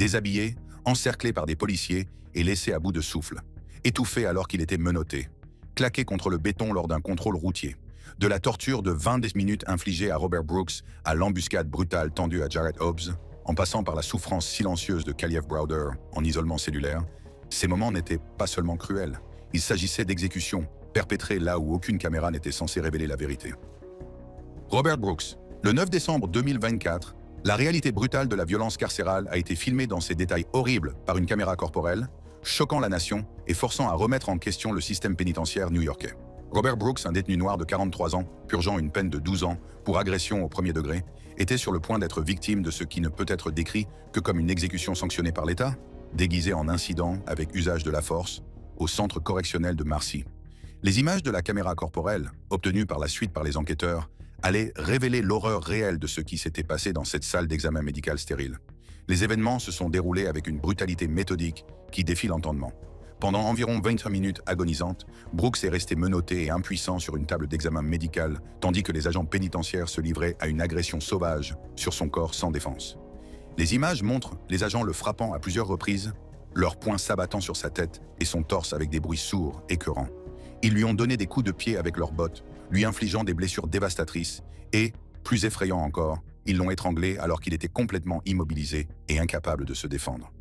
déshabillé, encerclé par des policiers et laissé à bout de souffle, étouffé alors qu'il était menotté, claqué contre le béton lors d'un contrôle routier, de la torture de 20 minutes infligée à Robert Brooks à l'embuscade brutale tendue à Jared Hobbs, en passant par la souffrance silencieuse de Kalief Browder en isolement cellulaire, ces moments n'étaient pas seulement cruels, il s'agissait d'exécutions perpétrées là où aucune caméra n'était censée révéler la vérité. Robert Brooks. Le 9 décembre 2024, la réalité brutale de la violence carcérale a été filmée dans ses détails horribles par une caméra corporelle, choquant la nation et forçant à remettre en question le système pénitentiaire new-yorkais. Robert Brooks, un détenu noir de 43 ans, purgeant une peine de 12 ans pour agression au premier degré, était sur le point d'être victime de ce qui ne peut être décrit que comme une exécution sanctionnée par l'État, déguisée en incident avec usage de la force, au centre correctionnel de Marcy. Les images de la caméra corporelle, obtenues par la suite par les enquêteurs, allaient révéler l'horreur réelle de ce qui s'était passé dans cette salle d'examen médical stérile. Les événements se sont déroulés avec une brutalité méthodique qui défie l'entendement. Pendant environ 20 minutes agonisantes, Brooks est resté menotté et impuissant sur une table d'examen médical, tandis que les agents pénitentiaires se livraient à une agression sauvage sur son corps sans défense. Les images montrent les agents le frappant à plusieurs reprises, leurs poings s'abattant sur sa tête et son torse avec des bruits sourds, écœurants. Ils lui ont donné des coups de pied avec leurs bottes, lui infligeant des blessures dévastatrices et, plus effrayant encore, ils l'ont étranglé alors qu'il était complètement immobilisé et incapable de se défendre.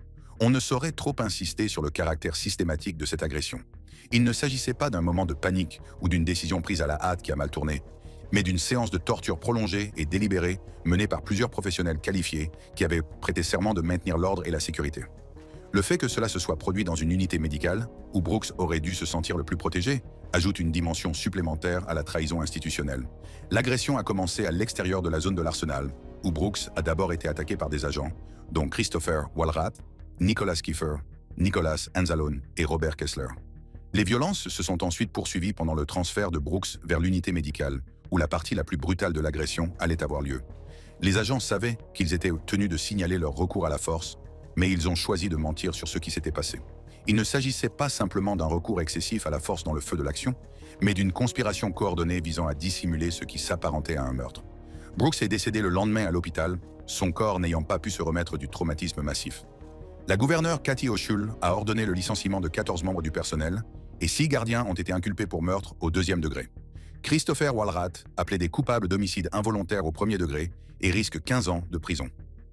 On ne saurait trop insister sur le caractère systématique de cette agression. Il ne s'agissait pas d'un moment de panique ou d'une décision prise à la hâte qui a mal tourné, mais d'une séance de torture prolongée et délibérée menée par plusieurs professionnels qualifiés qui avaient prêté serment de maintenir l'ordre et la sécurité. Le fait que cela se soit produit dans une unité médicale, où Brooks aurait dû se sentir le plus protégé, ajoute une dimension supplémentaire à la trahison institutionnelle. L'agression a commencé à l'extérieur de la zone de l'Arsenal, où Brooks a d'abord été attaqué par des agents, dont Christopher Walrath, Nicholas Kiefer, Nicholas Anzalone et Robert Kessler. Les violences se sont ensuite poursuivies pendant le transfert de Brooks vers l'unité médicale, où la partie la plus brutale de l'agression allait avoir lieu. Les agents savaient qu'ils étaient tenus de signaler leur recours à la force, mais ils ont choisi de mentir sur ce qui s'était passé. Il ne s'agissait pas simplement d'un recours excessif à la force dans le feu de l'action, mais d'une conspiration coordonnée visant à dissimuler ce qui s'apparentait à un meurtre. Brooks est décédé le lendemain à l'hôpital, son corps n'ayant pas pu se remettre du traumatisme massif. La gouverneure Kathy Hochul a ordonné le licenciement de 14 membres du personnel et 6 gardiens ont été inculpés pour meurtre au 2e degré. Christopher Walrath a plaidé coupable d'homicide involontaire au 1er degré et risque 15 ans de prison.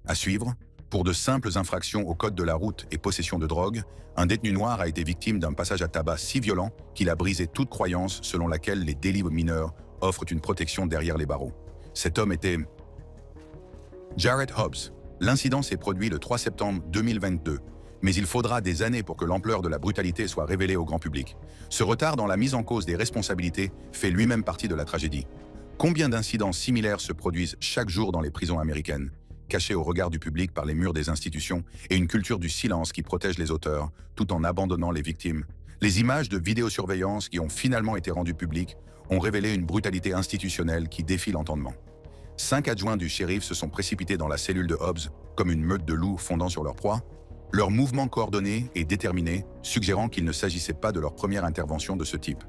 À suivre, pour de simples infractions au code de la route et possession de drogue, un détenu noir a été victime d'un passage à tabac si violent qu'il a brisé toute croyance selon laquelle les délits mineurs offrent une protection derrière les barreaux. Cet homme était Jared Hobbs. L'incident s'est produit le 3 septembre 2022, mais il faudra des années pour que l'ampleur de la brutalité soit révélée au grand public. Ce retard dans la mise en cause des responsabilités fait lui-même partie de la tragédie. Combien d'incidents similaires se produisent chaque jour dans les prisons américaines, cachés au regard du public par les murs des institutions et une culture du silence qui protège les auteurs, tout en abandonnant les victimes. Les images de vidéosurveillance qui ont finalement été rendues publiques ont révélé une brutalité institutionnelle qui défie l'entendement. 5 adjoints du shérif se sont précipités dans la cellule de Hobbs comme une meute de loups fondant sur leur proie, leurs mouvements coordonnés et déterminés suggérant qu'il ne s'agissait pas de leur première intervention de ce type.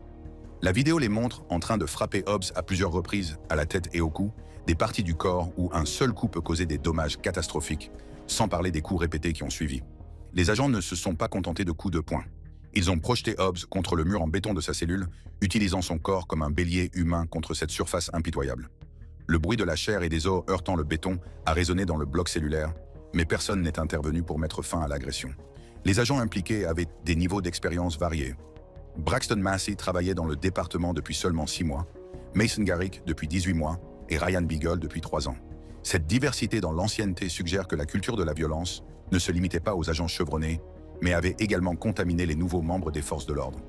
La vidéo les montre en train de frapper Hobbs à plusieurs reprises, à la tête et au cou, des parties du corps où un seul coup peut causer des dommages catastrophiques, sans parler des coups répétés qui ont suivi. Les agents ne se sont pas contentés de coups de poing. Ils ont projeté Hobbs contre le mur en béton de sa cellule, utilisant son corps comme un bélier humain contre cette surface impitoyable. Le bruit de la chair et des os heurtant le béton a résonné dans le bloc cellulaire, mais personne n'est intervenu pour mettre fin à l'agression. Les agents impliqués avaient des niveaux d'expérience variés. Braxton Massey travaillait dans le département depuis seulement 6 mois, Mason Garrick depuis 18 mois et Ryan Beagle depuis 3 ans. Cette diversité dans l'ancienneté suggère que la culture de la violence ne se limitait pas aux agents chevronnés, mais avait également contaminé les nouveaux membres des forces de l'ordre.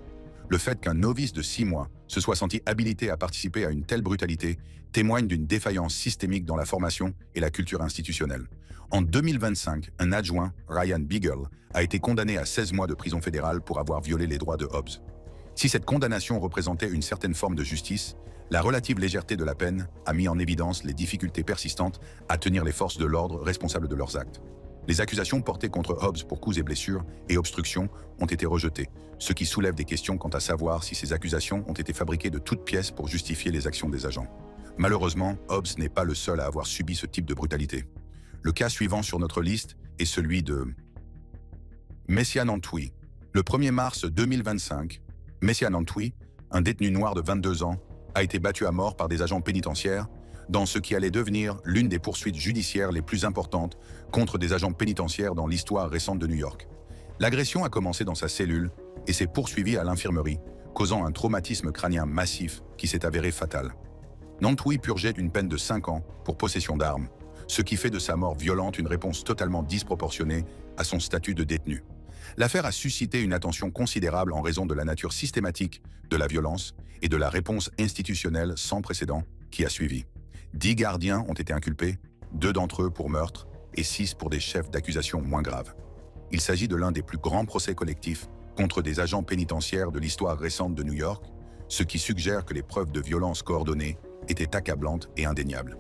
Le fait qu'un novice de 6 mois se soit senti habilité à participer à une telle brutalité témoigne d'une défaillance systémique dans la formation et la culture institutionnelle. En 2025, un adjoint, Ryan Beagle, a été condamné à 16 mois de prison fédérale pour avoir violé les droits de Hobbs. Si cette condamnation représentait une certaine forme de justice, la relative légèreté de la peine a mis en évidence les difficultés persistantes à tenir les forces de l'ordre responsables de leurs actes. Les accusations portées contre Hobbs pour coups et blessures et obstructions ont été rejetées, ce qui soulève des questions quant à savoir si ces accusations ont été fabriquées de toutes pièces pour justifier les actions des agents. Malheureusement, Hobbs n'est pas le seul à avoir subi ce type de brutalité. Le cas suivant sur notre liste est celui de Messiah Nantwi. Le 1er mars 2025, Messiah Nantwi, un détenu noir de 22 ans, a été battu à mort par des agents pénitentiaires dans ce qui allait devenir l'une des poursuites judiciaires les plus importantes contre des agents pénitentiaires dans l'histoire récente de New York. L'agression a commencé dans sa cellule et s'est poursuivie à l'infirmerie, causant un traumatisme crânien massif qui s'est avéré fatal. Nantwi purgeait une peine de 5 ans pour possession d'armes, ce qui fait de sa mort violente une réponse totalement disproportionnée à son statut de détenu. L'affaire a suscité une attention considérable en raison de la nature systématique de la violence et de la réponse institutionnelle sans précédent qui a suivi. 10 gardiens ont été inculpés, 2 d'entre eux pour meurtre et 6 pour des chefs d'accusation moins graves. Il s'agit de l'un des plus grands procès collectifs contre des agents pénitentiaires de l'histoire récente de New York, ce qui suggère que les preuves de violence coordonnées étaient accablantes et indéniables.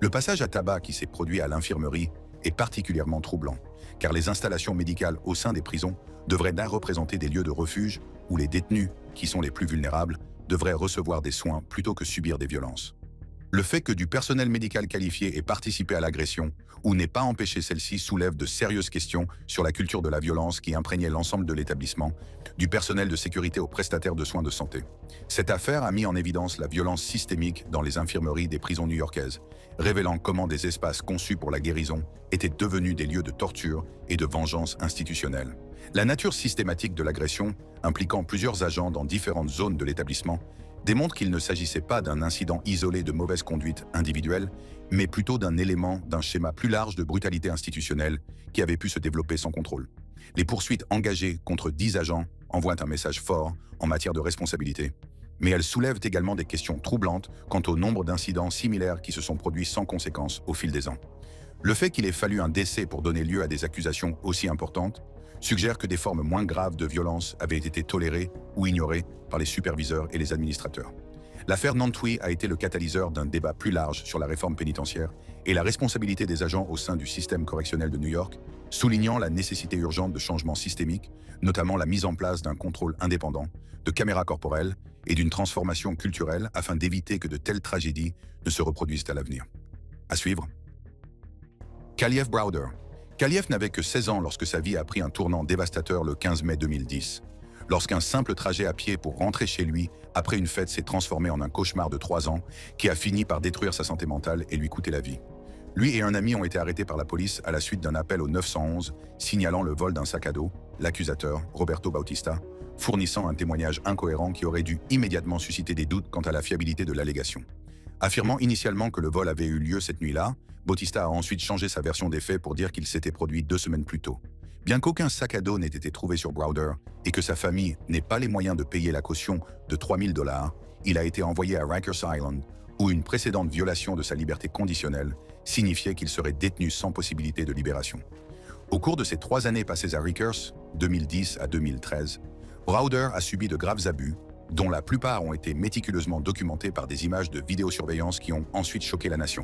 Le passage à tabac qui s'est produit à l'infirmerie est particulièrement troublant, car les installations médicales au sein des prisons devraient représenter des lieux de refuge où les détenus, qui sont les plus vulnérables, devraient recevoir des soins plutôt que subir des violences. Le fait que du personnel médical qualifié ait participé à l'agression ou n'ait pas empêché celle-ci soulève de sérieuses questions sur la culture de la violence qui imprégnait l'ensemble de l'établissement, du personnel de sécurité aux prestataires de soins de santé. Cette affaire a mis en évidence la violence systémique dans les infirmeries des prisons new-yorkaises, révélant comment des espaces conçus pour la guérison étaient devenus des lieux de torture et de vengeance institutionnelle. La nature systématique de l'agression, impliquant plusieurs agents dans différentes zones de l'établissement, démontre qu'il ne s'agissait pas d'un incident isolé de mauvaise conduite individuelle, mais plutôt d'un élément d'un schéma plus large de brutalité institutionnelle qui avait pu se développer sans contrôle. Les poursuites engagées contre 10 agents envoient un message fort en matière de responsabilité, mais elles soulèvent également des questions troublantes quant au nombre d'incidents similaires qui se sont produits sans conséquence au fil des ans. Le fait qu'il ait fallu un décès pour donner lieu à des accusations aussi importantes suggère que des formes moins graves de violence avaient été tolérées ou ignorées par les superviseurs et les administrateurs. L'affaire Nantwi a été le catalyseur d'un débat plus large sur la réforme pénitentiaire et la responsabilité des agents au sein du système correctionnel de New York, soulignant la nécessité urgente de changements systémiques, notamment la mise en place d'un contrôle indépendant, de caméras corporelles et d'une transformation culturelle afin d'éviter que de telles tragédies ne se reproduisent à l'avenir. À suivre. Kalief Browder. Kalief n'avait que 16 ans lorsque sa vie a pris un tournant dévastateur le 15 mai 2010. Lorsqu'un simple trajet à pied pour rentrer chez lui après une fête s'est transformé en un cauchemar de 3 ans qui a fini par détruire sa santé mentale et lui coûter la vie. Lui et un ami ont été arrêtés par la police à la suite d'un appel au 911 signalant le vol d'un sac à dos, l'accusateur, Roberto Bautista, fournissant un témoignage incohérent qui aurait dû immédiatement susciter des doutes quant à la fiabilité de l'allégation. Affirmant initialement que le vol avait eu lieu cette nuit-là, Bautista a ensuite changé sa version des faits pour dire qu'il s'était produit 2 semaines plus tôt. Bien qu'aucun sac à dos n'ait été trouvé sur Browder et que sa famille n'ait pas les moyens de payer la caution de $3 000, il a été envoyé à Rikers Island, où une précédente violation de sa liberté conditionnelle signifiait qu'il serait détenu sans possibilité de libération. Au cours de ces 3 années passées à Rikers, 2010 à 2013, Browder a subi de graves abus, dont la plupart ont été méticuleusement documentés par des images de vidéosurveillance qui ont ensuite choqué la nation.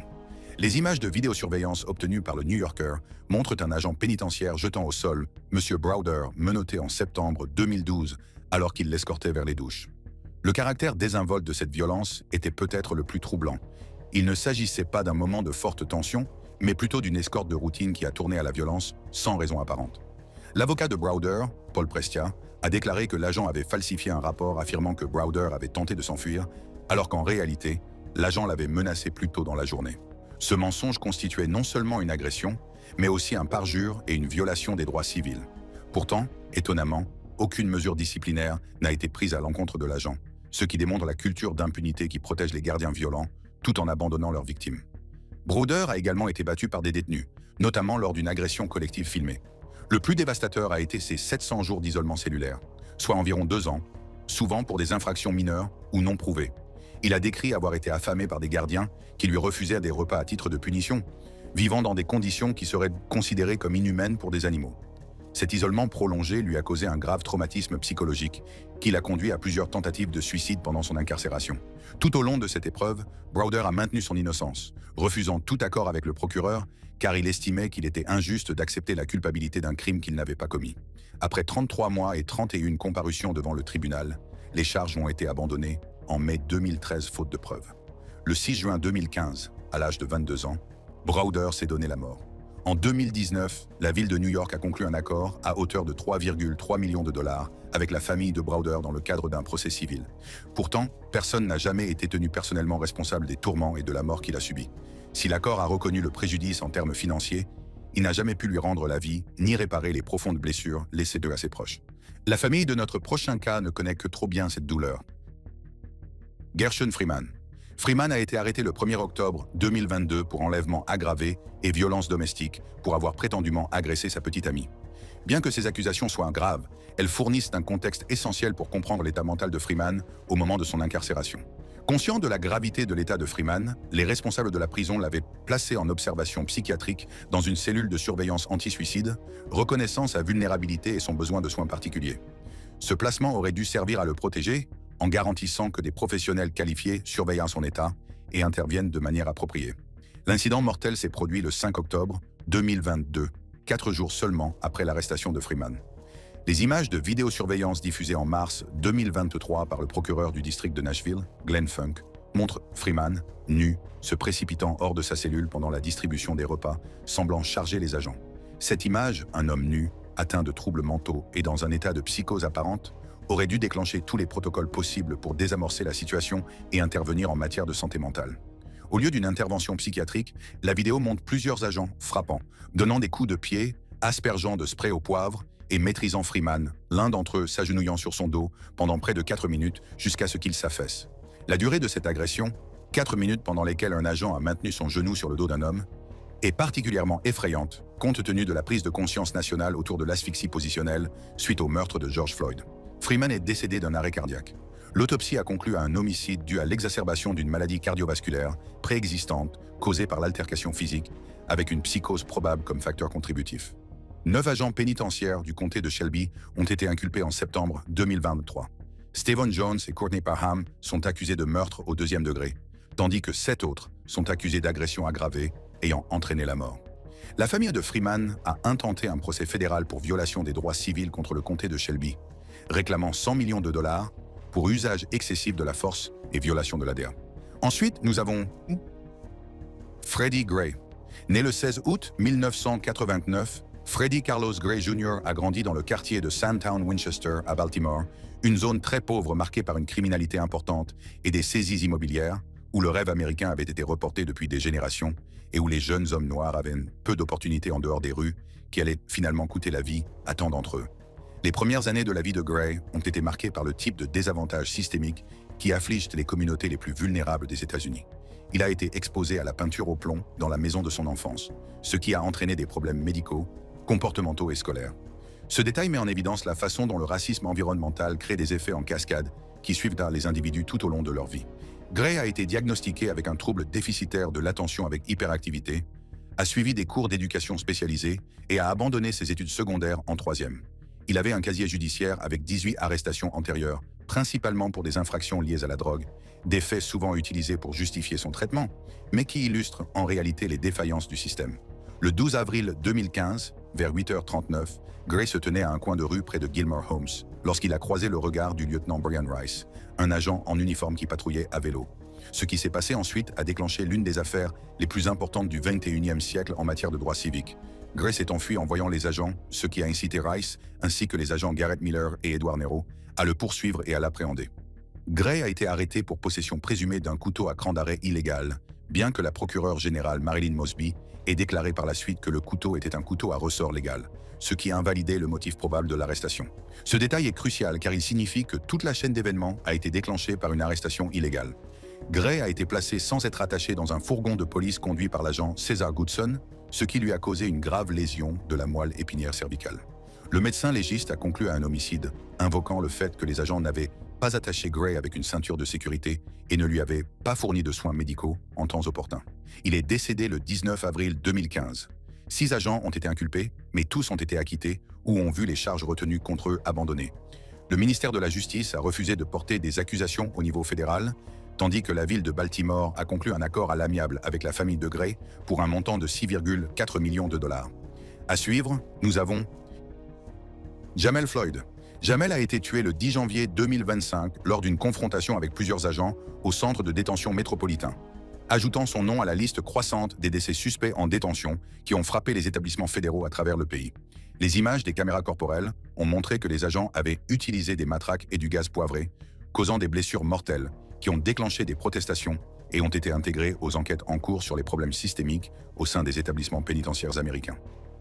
Les images de vidéosurveillance obtenues par le New Yorker montrent un agent pénitentiaire jetant au sol M. Browder menotté en septembre 2012 alors qu'il l'escortait vers les douches. Le caractère désinvolte de cette violence était peut-être le plus troublant. Il ne s'agissait pas d'un moment de forte tension, mais plutôt d'une escorte de routine qui a tourné à la violence sans raison apparente. L'avocat de Browder, Paul Prestia, a déclaré que l'agent avait falsifié un rapport affirmant que Browder avait tenté de s'enfuir, alors qu'en réalité, l'agent l'avait menacé plus tôt dans la journée. Ce mensonge constituait non seulement une agression, mais aussi un parjure et une violation des droits civils. Pourtant, étonnamment, aucune mesure disciplinaire n'a été prise à l'encontre de l'agent, ce qui démontre la culture d'impunité qui protège les gardiens violents, tout en abandonnant leurs victimes. Browder a également été battu par des détenus, notamment lors d'une agression collective filmée. Le plus dévastateur a été ses 700 jours d'isolement cellulaire, soit environ 2 ans, souvent pour des infractions mineures ou non prouvées. Il a décrit avoir été affamé par des gardiens qui lui refusaient des repas à titre de punition, vivant dans des conditions qui seraient considérées comme inhumaines pour des animaux. Cet isolement prolongé lui a causé un grave traumatisme psychologique qui l'a conduit à plusieurs tentatives de suicide pendant son incarcération. Tout au long de cette épreuve, Browder a maintenu son innocence, refusant tout accord avec le procureur car il estimait qu'il était injuste d'accepter la culpabilité d'un crime qu'il n'avait pas commis. Après 33 mois et 31 comparutions devant le tribunal, les charges ont été abandonnées en mai 2013 faute de preuves. Le 6 juin 2015, à l'âge de 22 ans, Browder s'est donné la mort. En 2019, la ville de New York a conclu un accord à hauteur de 3,3 millions de dollars avec la famille de Browder dans le cadre d'un procès civil. Pourtant, personne n'a jamais été tenu personnellement responsable des tourments et de la mort qu'il a subis. Si l'accord a reconnu le préjudice en termes financiers, il n'a jamais pu lui rendre la vie ni réparer les profondes blessures laissées à ses proches. La famille de notre prochain cas ne connaît que trop bien cette douleur. Gershon Freeman. Freeman a été arrêté le 1er octobre 2022 pour enlèvement aggravé et violence domestique pour avoir prétendument agressé sa petite amie. Bien que ces accusations soient graves, elles fournissent un contexte essentiel pour comprendre l'état mental de Freeman au moment de son incarcération. Conscient de la gravité de l'état de Freeman, les responsables de la prison l'avaient placé en observation psychiatrique dans une cellule de surveillance anti-suicide, reconnaissant sa vulnérabilité et son besoin de soins particuliers. Ce placement aurait dû servir à le protéger, en garantissant que des professionnels qualifiés surveillent son état et interviennent de manière appropriée. L'incident mortel s'est produit le 5 octobre 2022, 4 jours seulement après l'arrestation de Freeman. Les images de vidéosurveillance diffusées en mars 2023 par le procureur du district de Nashville, Glenn Funk, montrent Freeman, nu, se précipitant hors de sa cellule pendant la distribution des repas, semblant charger les agents. Cette image, un homme nu, atteint de troubles mentaux et dans un état de psychose apparente, aurait dû déclencher tous les protocoles possibles pour désamorcer la situation et intervenir en matière de santé mentale. Au lieu d'une intervention psychiatrique, la vidéo montre plusieurs agents frappant, donnant des coups de pied, aspergeant de spray au poivre et maîtrisant Freeman, l'un d'entre eux s'agenouillant sur son dos pendant près de 4 minutes jusqu'à ce qu'il s'affaisse. La durée de cette agression, 4 minutes pendant lesquelles un agent a maintenu son genou sur le dos d'un homme, est particulièrement effrayante compte tenu de la prise de conscience nationale autour de l'asphyxie positionnelle suite au meurtre de George Floyd. Freeman est décédé d'un arrêt cardiaque. L'autopsie a conclu à un homicide dû à l'exacerbation d'une maladie cardiovasculaire préexistante causée par l'altercation physique avec une psychose probable comme facteur contributif. 9 agents pénitentiaires du comté de Shelby ont été inculpés en septembre 2023. Steven Jones et Courtney Parham sont accusés de meurtre au 2e degré, tandis que 7 autres sont accusés d'agression aggravée ayant entraîné la mort. La famille de Freeman a intenté un procès fédéral pour violation des droits civils contre le comté de Shelby, réclamant 100 millions de dollars pour usage excessif de la force et violation de l'ADA. Ensuite, nous avons Freddie Gray. Né le 16 août 1989, Freddie Carlos Gray Jr. a grandi dans le quartier de Sandtown Winchester à Baltimore, une zone très pauvre marquée par une criminalité importante et des saisies immobilières, où le rêve américain avait été reporté depuis des générations et où les jeunes hommes noirs avaient peu d'opportunités en dehors des rues qui allaient finalement coûter la vie à tant d'entre eux. Les premières années de la vie de Gray ont été marquées par le type de désavantage systémique qui afflige les communautés les plus vulnérables des États-Unis. Il a été exposé à la peinture au plomb dans la maison de son enfance, ce qui a entraîné des problèmes médicaux, comportementaux et scolaires. Ce détail met en évidence la façon dont le racisme environnemental crée des effets en cascade qui suivent les individus tout au long de leur vie. Gray a été diagnostiqué avec un trouble déficitaire de l'attention avec hyperactivité, a suivi des cours d'éducation spécialisés et a abandonné ses études secondaires en 3e. Il avait un casier judiciaire avec 18 arrestations antérieures, principalement pour des infractions liées à la drogue, des faits souvent utilisés pour justifier son traitement, mais qui illustrent en réalité les défaillances du système. Le 12 avril 2015, vers 8h39, Gray se tenait à un coin de rue près de Gilmore Homes, lorsqu'il a croisé le regard du lieutenant Brian Rice, un agent en uniforme qui patrouillait à vélo. Ce qui s'est passé ensuite a déclenché l'une des affaires les plus importantes du 21e siècle en matière de droits civiques. Gray s'est enfui en voyant les agents, ce qui a incité Rice, ainsi que les agents Garrett Miller et Edward Nero, à le poursuivre et à l'appréhender. Gray a été arrêté pour possession présumée d'un couteau à cran d'arrêt illégal, bien que la procureure générale Marilyn Mosby ait déclaré par la suite que le couteau était un couteau à ressort légal, ce qui a invalidé le motif probable de l'arrestation. Ce détail est crucial car il signifie que toute la chaîne d'événements a été déclenchée par une arrestation illégale. Gray a été placé sans être attaché dans un fourgon de police conduit par l'agent Cesar Goodson, ce qui lui a causé une grave lésion de la moelle épinière cervicale. Le médecin légiste a conclu à un homicide, invoquant le fait que les agents n'avaient pas attaché Gray avec une ceinture de sécurité et ne lui avaient pas fourni de soins médicaux en temps opportun. Il est décédé le 19 avril 2015. 6 agents ont été inculpés, mais tous ont été acquittés ou ont vu les charges retenues contre eux abandonnées. Le ministère de la Justice a refusé de porter des accusations au niveau fédéral, tandis que la ville de Baltimore a conclu un accord à l'amiable avec la famille de Gray pour un montant de 6,4 millions de dollars. À suivre, nous avons Jamel Floyd. Jamel a été tué le 10 janvier 2025 lors d'une confrontation avec plusieurs agents au centre de détention métropolitain. ajoutant son nom à la liste croissante des décès suspects en détention qui ont frappé les établissements fédéraux à travers le pays. Les images des caméras corporelles ont montré que les agents avaient utilisé des matraques et du gaz poivré, causant des blessures mortelles qui ont déclenché des protestations et ont été intégrés aux enquêtes en cours sur les problèmes systémiques au sein des établissements pénitentiaires américains.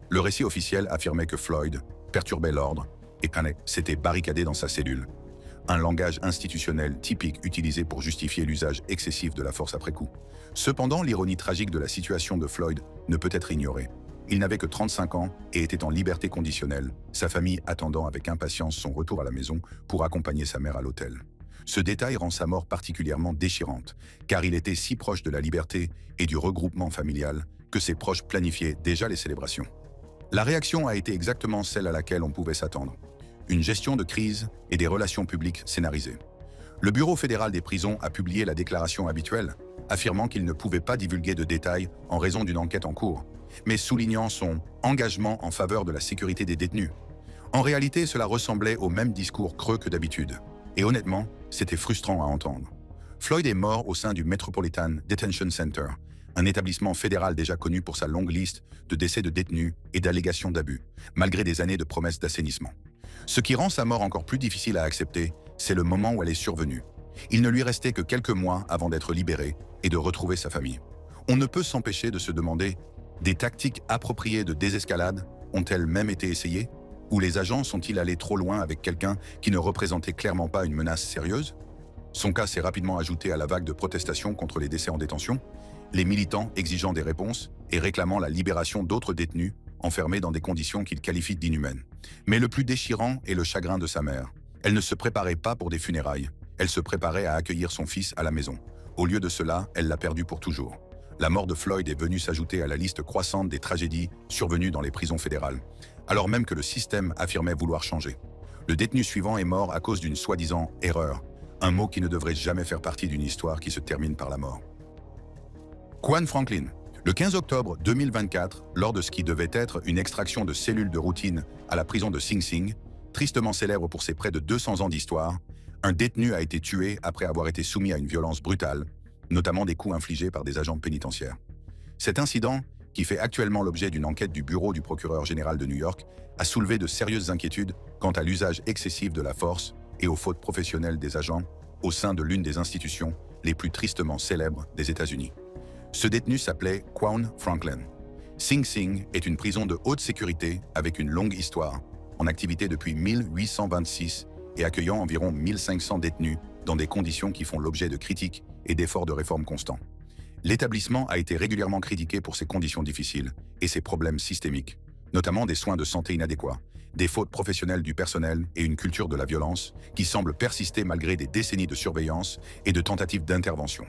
Le récit officiel affirmait que Floyd perturbait l'ordre et s'était barricadé dans sa cellule. Un langage institutionnel typique utilisé pour justifier l'usage excessif de la force après coup. Cependant, l'ironie tragique de la situation de Floyd ne peut être ignorée. Il n'avait que 35 ans et était en liberté conditionnelle, sa famille attendant avec impatience son retour à la maison pour accompagner sa mère à l'hôtel. Ce détail rend sa mort particulièrement déchirante, car il était si proche de la liberté et du regroupement familial que ses proches planifiaient déjà les célébrations. La réaction a été exactement celle à laquelle on pouvait s'attendre. Une gestion de crise et des relations publiques scénarisées. Le Bureau fédéral des prisons a publié la déclaration habituelle, affirmant qu'il ne pouvait pas divulguer de détails en raison d'une enquête en cours, mais soulignant son engagement en faveur de la sécurité des détenus. En réalité, cela ressemblait au même discours creux que d'habitude. Et honnêtement, c'était frustrant à entendre. Floyd est mort au sein du Metropolitan Detention Center, un établissement fédéral déjà connu pour sa longue liste de décès de détenus et d'allégations d'abus, malgré des années de promesses d'assainissement. Ce qui rend sa mort encore plus difficile à accepter, c'est le moment où elle est survenue. Il ne lui restait que quelques mois avant d'être libéré et de retrouver sa famille. On ne peut s'empêcher de se demander, des tactiques appropriées de désescalade ont-elles même été essayées? Ou les agents sont-ils allés trop loin avec quelqu'un qui ne représentait clairement pas une menace sérieuse? Son cas s'est rapidement ajouté à la vague de protestations contre les décès en détention, les militants exigeant des réponses et réclamant la libération d'autres détenus enfermés dans des conditions qu'ils qualifient d'inhumaines. Mais le plus déchirant est le chagrin de sa mère. Elle ne se préparait pas pour des funérailles, elle se préparait à accueillir son fils à la maison. Au lieu de cela, elle l'a perdu pour toujours. La mort de Floyd est venue s'ajouter à la liste croissante des tragédies survenues dans les prisons fédérales, alors même que le système affirmait vouloir changer. Le détenu suivant est mort à cause d'une soi-disant erreur, un mot qui ne devrait jamais faire partie d'une histoire qui se termine par la mort. Quan Franklin. Le 15 octobre 2024, lors de ce qui devait être une extraction de cellules de routine à la prison de Sing Sing, tristement célèbre pour ses près de 200 ans d'histoire, un détenu a été tué après avoir été soumis à une violence brutale, notamment des coups infligés par des agents pénitentiaires. Cet incident, qui fait actuellement l'objet d'une enquête du bureau du procureur général de New York, a soulevé de sérieuses inquiétudes quant à l'usage excessif de la force et aux fautes professionnelles des agents au sein de l'une des institutions les plus tristement célèbres des États-Unis. Ce détenu s'appelait Quan Franklin. Sing Sing est une prison de haute sécurité avec une longue histoire, en activité depuis 1826 et accueillant environ 1500 détenus dans des conditions qui font l'objet de critiques et d'efforts de réforme constants. L'établissement a été régulièrement critiqué pour ses conditions difficiles et ses problèmes systémiques, notamment des soins de santé inadéquats, des fautes professionnelles du personnel et une culture de la violence qui semble persister malgré des décennies de surveillance et de tentatives d'intervention.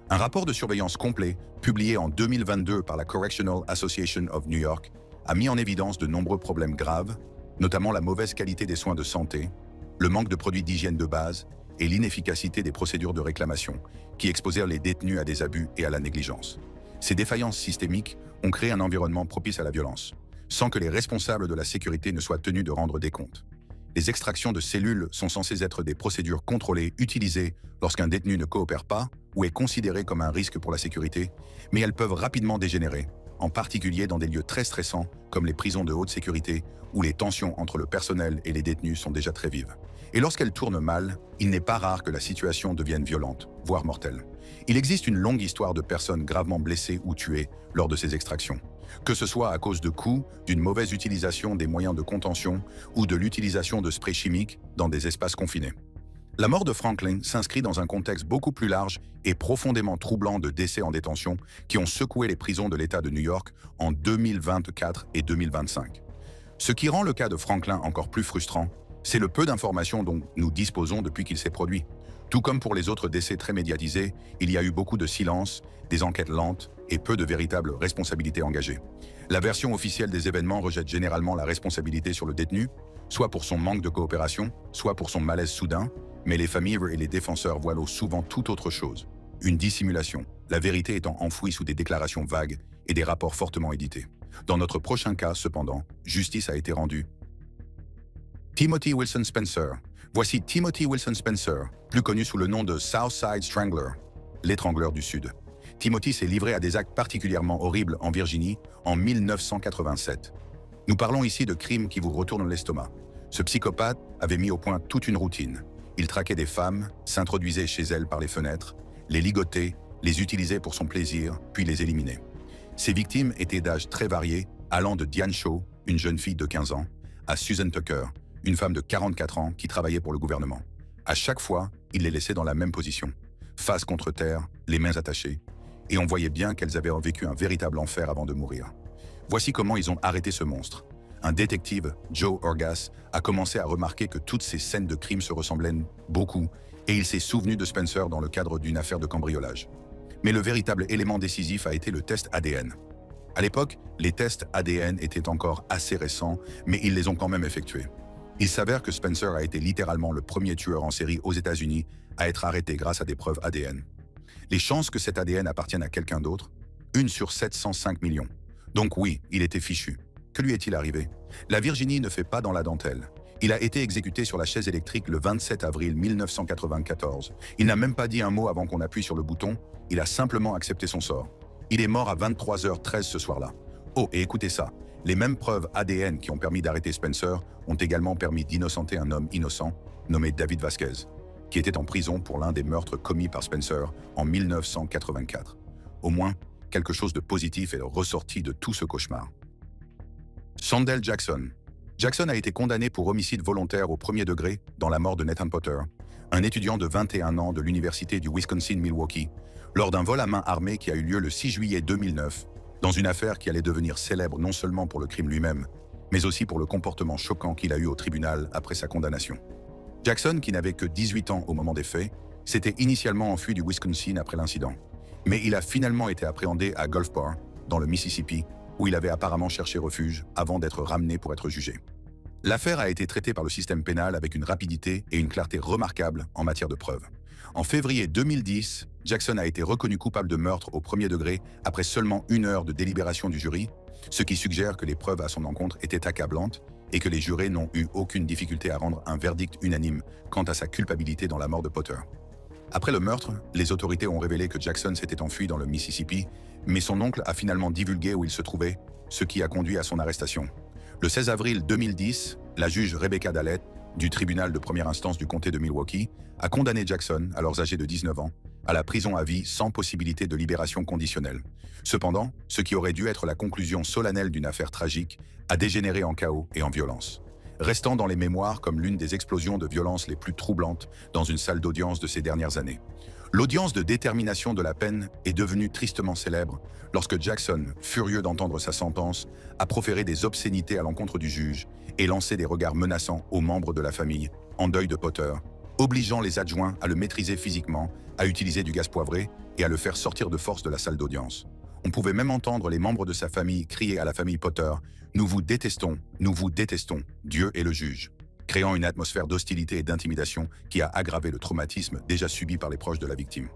Un rapport de surveillance complet, publié en 2022 par la Correctional Association of New York, a mis en évidence de nombreux problèmes graves, notamment la mauvaise qualité des soins de santé, le manque de produits d'hygiène de base et l'inefficacité des procédures de réclamation, qui exposèrent les détenus à des abus et à la négligence. Ces défaillances systémiques ont créé un environnement propice à la violence, sans que les responsables de la sécurité ne soient tenus de rendre des comptes. Les extractions de cellules sont censées être des procédures contrôlées utilisées lorsqu'un détenu ne coopère pas ou est considéré comme un risque pour la sécurité, mais elles peuvent rapidement dégénérer, en particulier dans des lieux très stressants comme les prisons de haute sécurité où les tensions entre le personnel et les détenus sont déjà très vives. Et lorsqu'elles tournent mal, il n'est pas rare que la situation devienne violente, voire mortelle. Il existe une longue histoire de personnes gravement blessées ou tuées lors de ces extractions, que ce soit à cause de coups, d'une mauvaise utilisation des moyens de contention ou de l'utilisation de sprays chimiques dans des espaces confinés. La mort de Franklin s'inscrit dans un contexte beaucoup plus large et profondément troublant de décès en détention qui ont secoué les prisons de l'État de New York en 2024 et 2025. Ce qui rend le cas de Franklin encore plus frustrant, c'est le peu d'informations dont nous disposons depuis qu'il s'est produit. Tout comme pour les autres décès très médiatisés, il y a eu beaucoup de silence, des enquêtes lentes et peu de véritables responsabilités engagées. La version officielle des événements rejette généralement la responsabilité sur le détenu, soit pour son manque de coopération, soit pour son malaise soudain, mais les familles et les défenseurs voient souvent tout autre chose. Une dissimulation, la vérité étant enfouie sous des déclarations vagues et des rapports fortement édités. Dans notre prochain cas, cependant, justice a été rendue. Timothy Wilson Spencer. Voici Timothy Wilson Spencer, plus connu sous le nom de Southside Strangler, l'étrangleur du Sud. Timothy s'est livré à des actes particulièrement horribles en Virginie en 1987. Nous parlons ici de crimes qui vous retournent l'estomac. Ce psychopathe avait mis au point toute une routine. Il traquait des femmes, s'introduisait chez elles par les fenêtres, les ligotait, les utilisait pour son plaisir, puis les éliminait. Ses victimes étaient d'âge très varié, allant de Diane Shaw, une jeune fille de 15 ans, à Susan Tucker, une femme de 44 ans qui travaillait pour le gouvernement. À chaque fois, il les laissait dans la même position, face contre terre, les mains attachées, et on voyait bien qu'elles avaient vécu un véritable enfer avant de mourir. Voici comment ils ont arrêté ce monstre. Un détective, Joe Orgas, a commencé à remarquer que toutes ces scènes de crime se ressemblaient beaucoup, et il s'est souvenu de Spencer dans le cadre d'une affaire de cambriolage. Mais le véritable élément décisif a été le test ADN. À l'époque, les tests ADN étaient encore assez récents, mais ils les ont quand même effectués. Il s'avère que Spencer a été littéralement le premier tueur en série aux États-Unis à être arrêté grâce à des preuves ADN. Les chances que cet ADN appartienne à quelqu'un d'autre, 1 sur 705 millions. Donc oui, il était fichu. Que lui est-il arrivé? La Virginie ne fait pas dans la dentelle. Il a été exécuté sur la chaise électrique le 27 avril 1994. Il n'a même pas dit un mot avant qu'on appuie sur le bouton, il a simplement accepté son sort. Il est mort à 23h13 ce soir-là. Oh, et écoutez ça, les mêmes preuves ADN qui ont permis d'arrêter Spencer ont également permis d'innocenter un homme innocent, nommé David Vasquez, qui était en prison pour l'un des meurtres commis par Spencer en 1984. Au moins, quelque chose de positif est ressorti de tout ce cauchemar. Shandell Jackson. Jackson a été condamné pour homicide volontaire au premier degré dans la mort de Nathan Potter, un étudiant de 21 ans de l'université du Wisconsin-Milwaukee, lors d'un vol à main armée qui a eu lieu le 6 juillet 2009, dans une affaire qui allait devenir célèbre non seulement pour le crime lui-même, mais aussi pour le comportement choquant qu'il a eu au tribunal après sa condamnation. Jackson, qui n'avait que 18 ans au moment des faits, s'était initialement enfui du Wisconsin après l'incident, mais il a finalement été appréhendé à Gulfport, dans le Mississippi, où il avait apparemment cherché refuge avant d'être ramené pour être jugé. L'affaire a été traitée par le système pénal avec une rapidité et une clarté remarquables en matière de preuves. En février 2010, Jackson a été reconnu coupable de meurtre au premier degré après seulement 1 heure de délibération du jury, ce qui suggère que les preuves à son encontre étaient accablantes et que les jurés n'ont eu aucune difficulté à rendre un verdict unanime quant à sa culpabilité dans la mort de Potter. Après le meurtre, les autorités ont révélé que Jackson s'était enfui dans le Mississippi, mais son oncle a finalement divulgué où il se trouvait, ce qui a conduit à son arrestation. Le 16 avril 2010, la juge Rebecca Dallett, du tribunal de première instance du comté de Milwaukee, a condamné Jackson, alors âgé de 19 ans, à la prison à vie sans possibilité de libération conditionnelle. Cependant, ce qui aurait dû être la conclusion solennelle d'une affaire tragique a dégénéré en chaos et en violence, restant dans les mémoires comme l'une des explosions de violence les plus troublantes dans une salle d'audience de ces dernières années. L'audience de détermination de la peine est devenue tristement célèbre lorsque Jackson, furieux d'entendre sa sentence, a proféré des obscénités à l'encontre du juge et lancé des regards menaçants aux membres de la famille, en deuil de Potter, obligeant les adjoints à le maîtriser physiquement, à utiliser du gaz poivré et à le faire sortir de force de la salle d'audience. On pouvait même entendre les membres de sa famille crier à la famille Potter « Nous vous détestons, Dieu est le juge », créant une atmosphère d'hostilité et d'intimidation qui a aggravé le traumatisme déjà subi par les proches de la victime.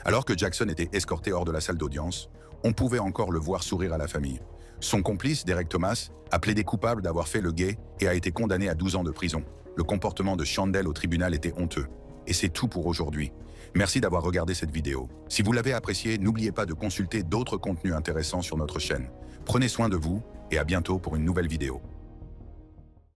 Alors que Jackson était escorté hors de la salle d'audience, on pouvait encore le voir sourire à la famille. Son complice, Derek Thomas, a plaidé coupable d'avoir fait le guet et a été condamné à 12 ans de prison. Le comportement de Shandell au tribunal était honteux. Et c'est tout pour aujourd'hui. Merci d'avoir regardé cette vidéo. Si vous l'avez appréciée, n'oubliez pas de consulter d'autres contenus intéressants sur notre chaîne. Prenez soin de vous et à bientôt pour une nouvelle vidéo.